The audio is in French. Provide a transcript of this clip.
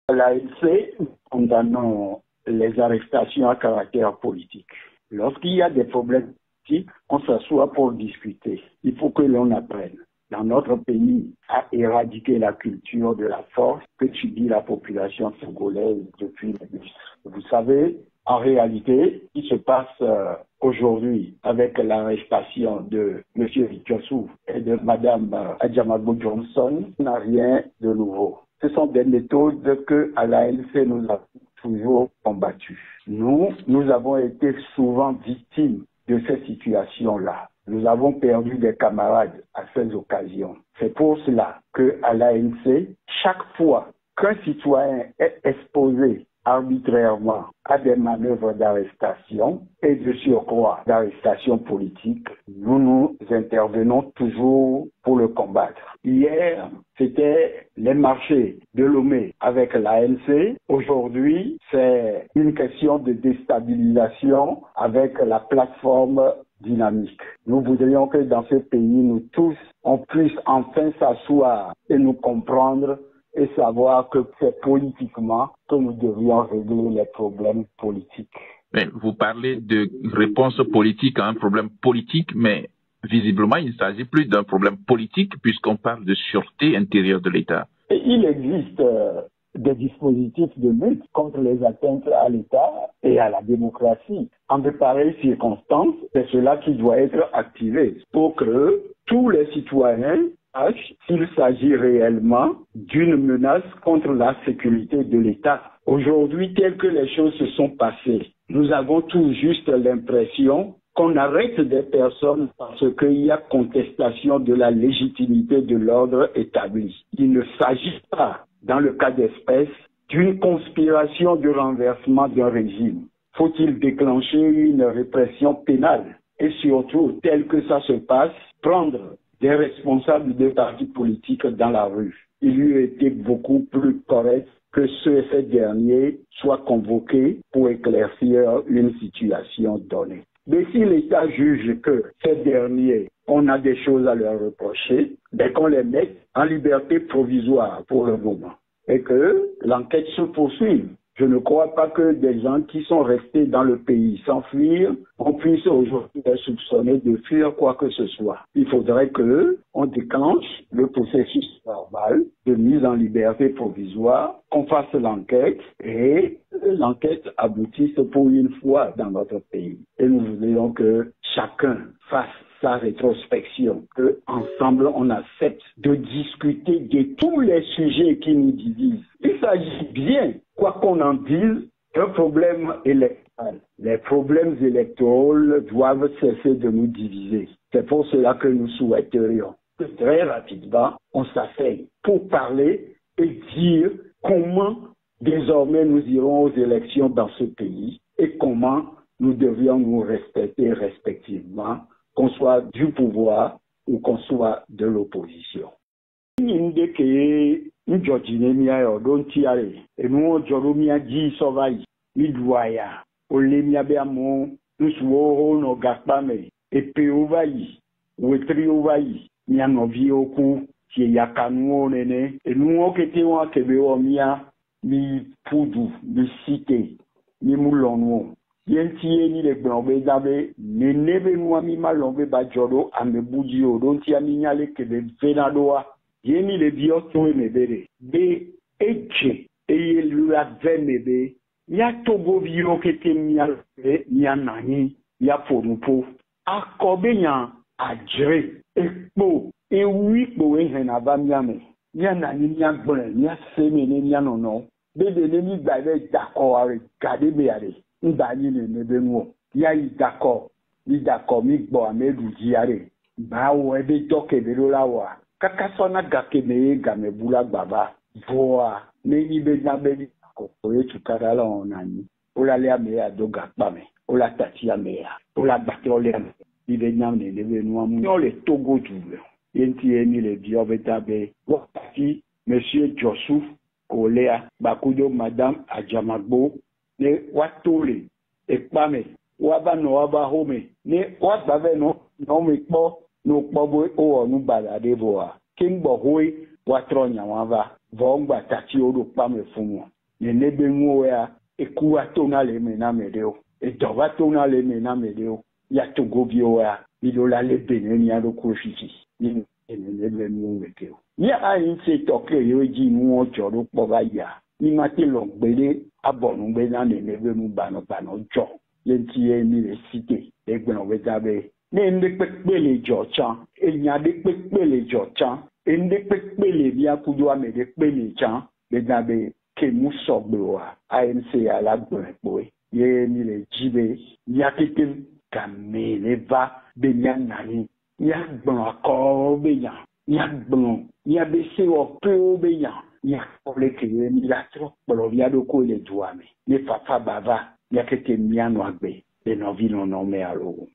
L'ANC, condamnons les arrestations à caractère politique. Lorsqu'il y a des problèmes politiques, on s'assoit pour discuter. Il faut que l'on apprenne, dans notre pays, à éradiquer la culture de la force que subit la population togolaise depuis les lustres. Vous savez, en réalité, ce qui se passe aujourd'hui avec l'arrestation de M. Victorsou et de Mme Adjamabo Johnson n'a rien de nouveau. Ce sont des méthodes que à l'ANC nous avons toujours combattues. Nous avons été souvent victimes de ces situations-là. Nous avons perdu des camarades à ces occasions. C'est pour cela que à l'ANC, chaque fois qu'un citoyen est exposé arbitrairement à des manœuvres d'arrestation et de surcroît d'arrestation politique, nous intervenons toujours pour le combattre. Hier, c'était les marchés de Lomé avec l'ANC. Aujourd'hui, c'est une question de déstabilisation avec la plateforme dynamique. Nous voudrions que dans ce pays, nous tous, on puisse enfin s'asseoir et nous comprendre et savoir que c'est politiquement que nous devrions régler les problèmes politiques. Mais vous parlez de réponse politique à un problème politique, mais visiblement, il ne s'agit plus d'un problème politique puisqu'on parle de sûreté intérieure de l'État. Et il existe des dispositifs de lutte contre les atteintes à l'État et à la démocratie. En de pareilles circonstances, c'est cela qui doit être activé pour que tous les citoyens sachent s'il s'agit réellement d'une menace contre la sécurité de l'État. Aujourd'hui, telles que les choses se sont passées, nous avons tout juste l'impression qu'on arrête des personnes parce qu'il y a contestation de la légitimité de l'ordre établi. Il ne s'agit pas, dans le cas d'espèce, d'une conspiration de renversement d'un régime. Faut-il déclencher une répression pénale et surtout, tel que ça se passe, prendre des responsables des partis politiques dans la rue? Il eût été beaucoup plus correct que ces derniers soient convoqués pour éclaircir une situation donnée. Mais si l'État juge que ces derniers, on a des choses à leur reprocher, ben qu'on les mette en liberté provisoire pour le moment et que l'enquête se poursuive. Je ne crois pas que des gens qui sont restés dans le pays sans fuir, on puisse aujourd'hui les soupçonner de fuir quoi que ce soit. Il faudrait qu'on déclenche le processus normal de mise en liberté provisoire, qu'on fasse l'enquête et l'enquête aboutisse pour une fois dans notre pays. Et nous voudrions que chacun fasse sa rétrospection, que ensemble on accepte de discuter de tous les sujets qui nous divisent. Il s'agit bien, quoi qu'on en dise, d'un problème électoral. Les problèmes électoraux doivent cesser de nous diviser. C'est pour cela que nous souhaiterions que très rapidement on s'asseye pour parler et dire comment désormais nous irons aux élections dans ce pays et comment nous devions nous respecter respectivement, qu'on soit du pouvoir ou qu'on soit de l'opposition. Yentie ni le gbɔnbe dabe nenebe nuami malɔnbe ba dzɔɖo amebuji o ɖo ŋuti ami nya le kebe vena ɖoa yeni le viɔ to eme be edze eye lula ve me be míato goviwo kete míananyi míaƒo nuƒo akɔ be nya adzre ekpo ewi kpo ehena va míame míananyi míagblẽ míase me ne míanɔnɔ be de ne mi gba be dakɔ are gaɖe be are. Ndani ne nebenwo ya idako mi gbo amedu jiare ba wo ebe doke bero la wa kaka sona gake me game bula baba voa ne ibe na be ko e tukara la onani ola le ame adoga pa me ola tati ame ya ola batole ame ibe nyam ne nebenwo mu le togo dule yenti eni le biobeta be wakati Monsieur Jossou Kolea, Bakudo Madame Adjamagbo, ne Watole, Ekpame, Wabano Waba Home, ne Wababe no Mekbo, no Bobo o no balade voa. King Bohoi, Watronya Wava, Vongba Tati Odo Pame Fumo, ne Nebengoya, Ekua Tonale Menamedeo, Edova Tonale Menamedeo, Yatogobioa, Idola le Benenia do Koshiki, ni Nebenwekeo. Ni a inse toke yoji mu joro povaya, ni mate longbele, abonu bena ne nebenu bano jo, yenti emi le cité, egben wezabe. Ne ndekpekpele jochan, enya dekpekpele jochan, ndekpekpele bia kudwa me dekpele chan, bedabe ke musogbewa, ANC ala gbenpoe, ye mi le jibe, yakekem kame le va, benyan nani, ya gbon akor benyan, ya gbon, ya bese o pe o benyan, ya kole keye mi la trop, bolo via do ko le douame, ne papa bava, ya kete miano agbe, de novi non me alo.